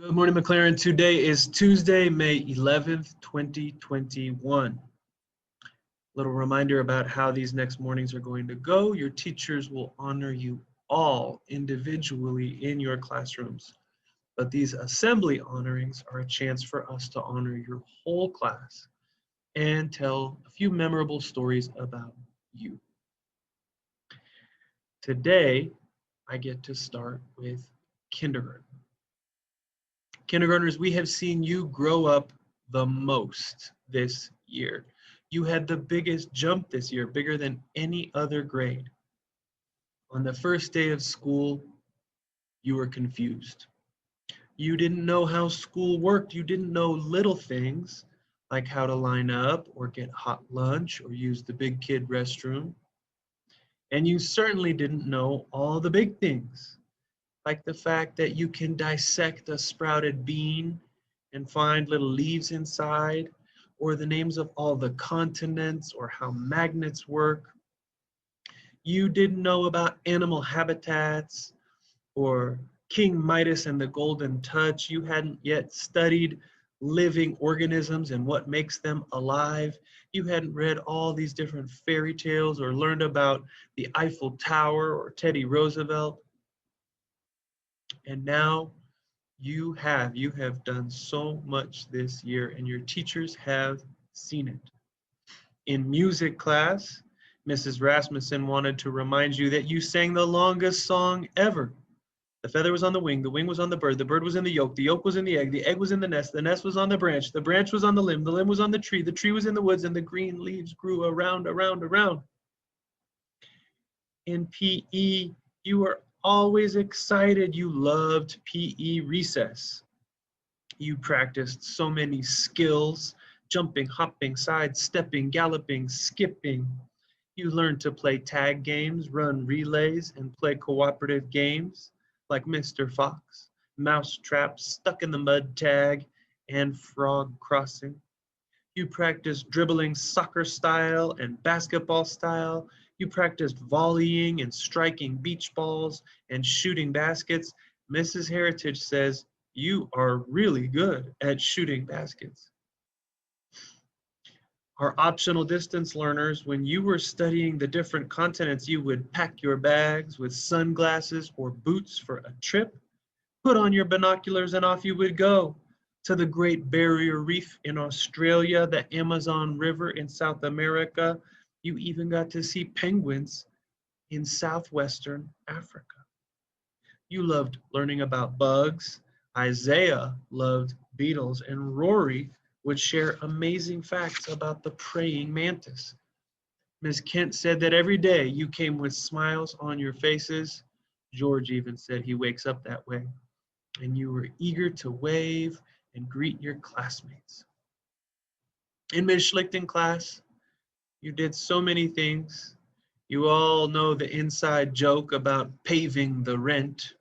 Good morning, MacLaren. Today is Tuesday, May 11th, 2021. Little reminder about how these next mornings are going to go. Your teachers will honor you all individually in your classrooms, but these assembly honorings are a chance for us to honor your whole class and tell a few memorable stories about you. Today, I get to start with kindergarten. Kindergartners, we have seen you grow up the most this year. You had the biggest jump this year, bigger than any other grade. On the first day of school, you were confused. You didn't know how school worked. You didn't know little things like how to line up or get hot lunch or use the big kid restroom. And you certainly didn't know all the big things, like the fact that you can dissect a sprouted bean and find little leaves inside, or the names of all the continents or how magnets work. You didn't know about animal habitats or King Midas and the Golden Touch. You hadn't yet studied living organisms and what makes them alive. You hadn't read all these different fairy tales or learned about the Eiffel Tower or Teddy Roosevelt. And now you have done so much this year, and your teachers have seen it. In music class, Mrs. Rasmussen wanted to remind you that you sang the longest song ever. The feather was on the wing was on the bird was in the yolk was in the egg was in the nest was on the branch was on the limb was on the tree was in the woods, and the green leaves grew around. In PE, you were always excited. You loved PE recess. You practiced so many skills: jumping, hopping, sidestepping, galloping, skipping. You learned to play tag games, run relays, and play cooperative games like Mr. Fox, Mousetrap, Stuck in the Mud Tag, and Frog Crossing. You practiced dribbling soccer style and basketball style. You practiced volleying and striking beach balls and shooting baskets. Mrs. Heritage says you are really good at shooting baskets. Our optional distance learners, when you were studying the different continents, you would pack your bags with sunglasses or boots for a trip, put on your binoculars, and off you would go to the Great Barrier Reef in Australia, the Amazon River in South America. You even got to see penguins in southwestern Africa. You loved learning about bugs. Isaiah loved beetles, and Rory would share amazing facts about the praying mantis. Ms. Kent said that every day you came with smiles on your faces. George even said he wakes up that way. And you were eager to wave and greet your classmates. In Ms. Schlichten class, you did so many things. You all know the inside joke about paving the rent.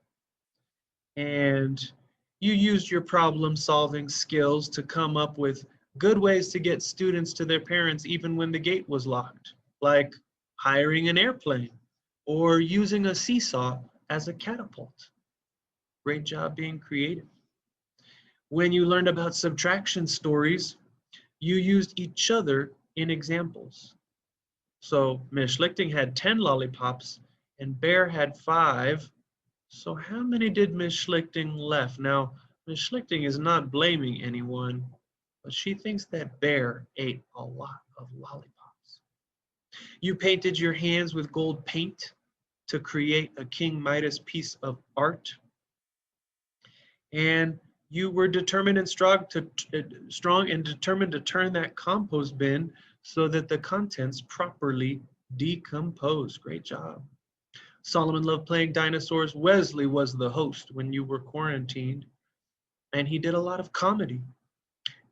And you used your problem-solving skills to come up with good ways to get students to their parents even when the gate was locked, like hiring an airplane or using a seesaw as a catapult. Great job being creative. When you learned about subtraction stories, you used each other in examples. So Ms. Schlichting had 10 lollipops and Bear had 5. So how many did Ms. Schlichting left? Now, Ms. Schlichting is not blaming anyone, but she thinks that Bear ate a lot of lollipops. You painted your hands with gold paint to create a King Midas piece of art. And you were determined and strong and determined to turn that compost bin so that the contents properly decompose. Great job. Solomon loved playing dinosaurs. Wesley was the host when you were quarantined, and he did a lot of comedy.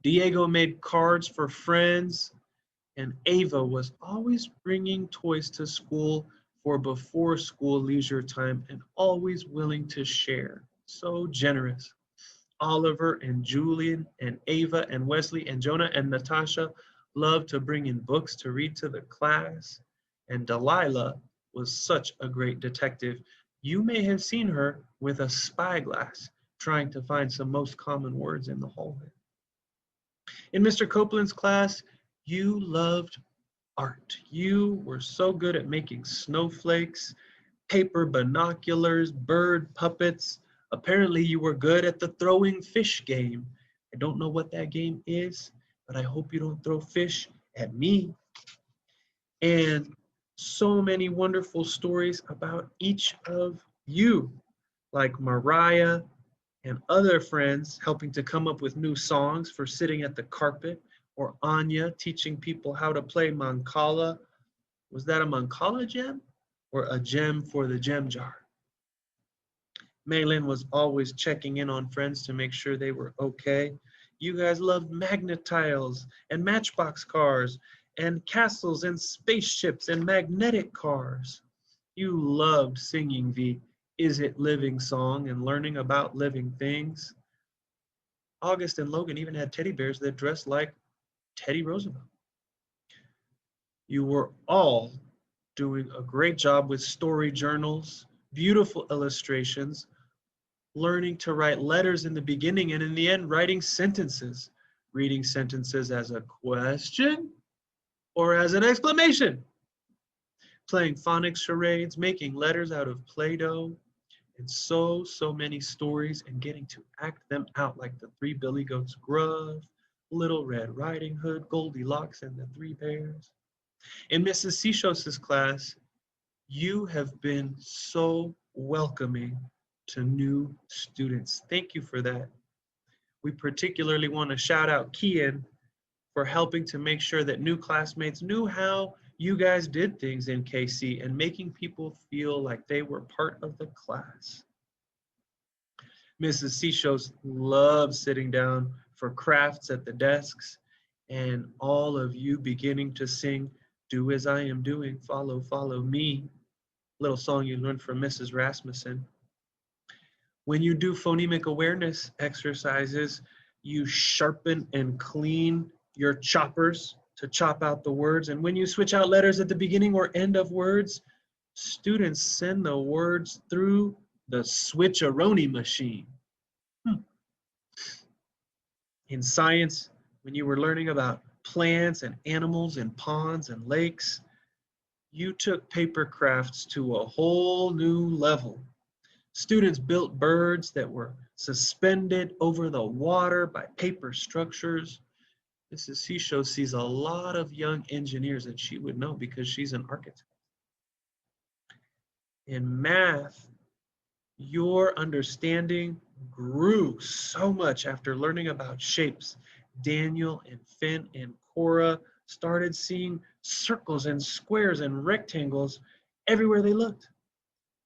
Diego made cards for friends, and Ava was always bringing toys to school for before school leisure time and always willing to share. So generous. Oliver and Julian and Ava and Wesley and Jonah and Natasha loved to bring in books to read to the class. And Delilah was such a great detective. You may have seen her with a spyglass trying to find some most common words in the hallway. In Mr. Copeland's class, you loved art. You were so good at making snowflakes, paper binoculars, bird puppets. Apparently, you were good at the throwing fish game. I don't know what that game is, but I hope you don't throw fish at me. And so many wonderful stories about each of you, like Mariah and other friends helping to come up with new songs for sitting at the carpet, or Anya teaching people how to play Mancala. Was that a Mancala gem or a gem for the gem jar? Maylin was always checking in on friends to make sure they were okay. You guys loved magnet tiles and matchbox cars and castles and spaceships and magnetic cars. You loved singing the Is It Living song and learning about living things. August and Logan even had teddy bears that dressed like Teddy Roosevelt. You were all doing a great job with story journals, beautiful illustrations, learning to write letters in the beginning and in the end, writing sentences, reading sentences as a question or as an exclamation, playing phonics charades, making letters out of Play-Doh, and so many stories and getting to act them out like the Three Billy Goats Gruff, Little Red Riding Hood, Goldilocks and the Three Bears. In Mrs. Seshos's class, you have been so welcoming to new students. Thank you for that. We particularly want to shout out Kian for helping to make sure that new classmates knew how you guys did things in KC and making people feel like they were part of the class. Mrs. Seshos loved sitting down for crafts at the desks, and all of you beginning to sing Do As I Am Doing, Follow, Follow Me, little song you learned from Mrs. Rasmussen. When you do phonemic awareness exercises, you sharpen and clean your choppers to chop out the words. And when you switch out letters at the beginning or end of words, students send the words through the switcheroni machine. In science, when you were learning about plants and animals in ponds and lakes, you took paper crafts to a whole new level. Students built birds that were suspended over the water by paper structures. Mrs. Seshos sees a lot of young engineers that she would know because she's an architect. In math, your understanding grew so much after learning about shapes. Daniel and Finn and Cora started seeing circles and squares and rectangles everywhere they looked.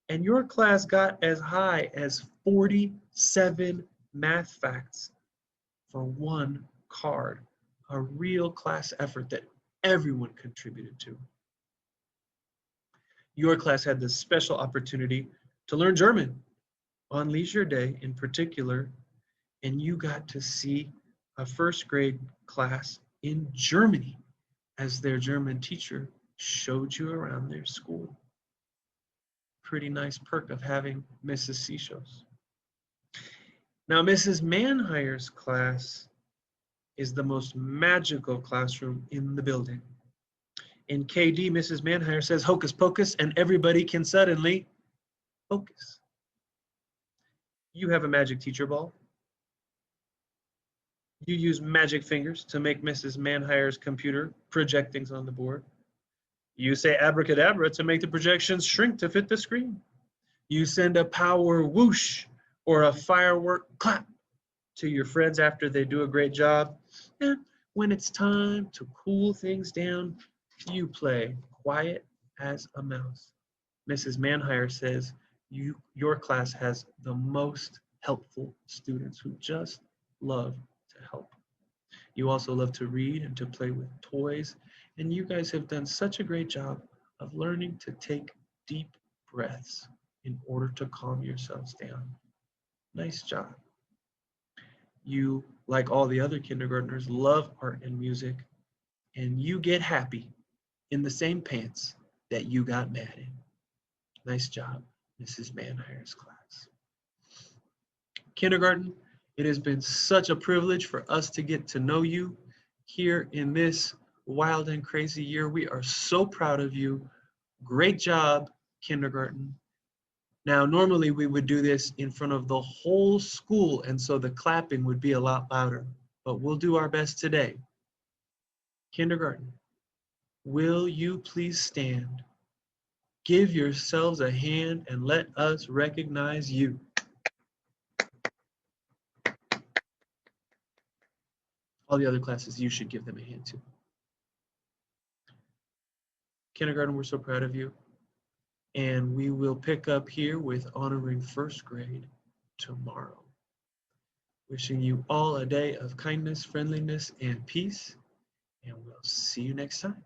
And your class got as high as 47 math facts for one card, a real class effort that everyone contributed to. Your class had this special opportunity to learn German on leisure day in particular, and you got to see a first grade class in Germany as their German teacher showed you around their school. Pretty nice perk of having Mrs. Seshos. Now, Mrs. Manhire's class is the most magical classroom in the building. In KD, Mrs. Manhire says hocus pocus and everybody can suddenly focus. You have a magic teacher ball. You use magic fingers to make Mrs. Manhire's computer project things on the board. You say abracadabra to make the projections shrink to fit the screen. You send a power whoosh or a firework clap to your friends after they do a great job. And when it's time to cool things down, you play quiet as a mouse. Mrs. Manhire says your class has the most helpful students who just love to help. You also love to read and to play with toys, and you guys have done such a great job of learning to take deep breaths in order to calm yourselves down. Nice job. You, like all the other kindergartners, love art and music, and you get happy in the same pants that you got mad in. Nice job, Mrs. Manhire's class. Kindergarten, it has been such a privilege for us to get to know you here in this wild and crazy year. We are so proud of you. Great job, kindergarten. Now, normally we would do this in front of the whole school, and so the clapping would be a lot louder, but we'll do our best today. Kindergarten, will you please stand? Give yourselves a hand and let us recognize you. All the other classes, you should give them a hand too. Kindergarten, we're so proud of you. And we will pick up here with honoring first grade tomorrow. Wishing you all a day of kindness, friendliness, and peace. And we'll see you next time.